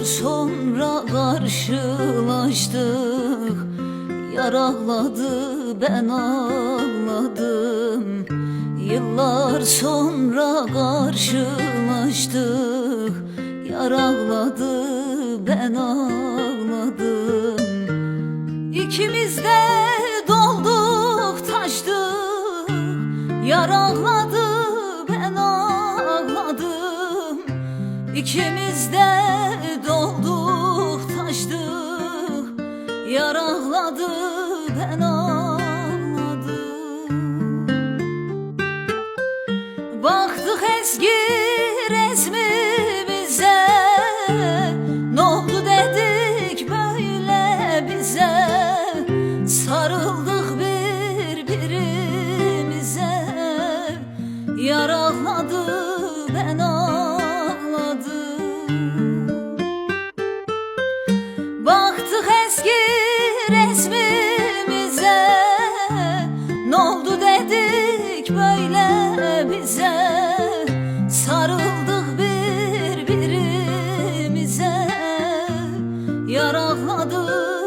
sonra karşılaştık. Yar ağladı, ben ağladım. Yıllar sonra karşılaştık. Yar ağladı, ben ağladım. İkimiz de dolduk taştık. Yar ağladı, ben ağladım. İkimiz de dolduk taştık. Yar ağladı, ben ağladım. Baktık eski resmimize, ne oldu dedik böyle bize. Sarıldık birbirimize. Yar ağladı, ben ağladım. Baktık eski resmimize, ne oldu dedik böyle bize. Sarıldık birbirimize. Yar ağladı,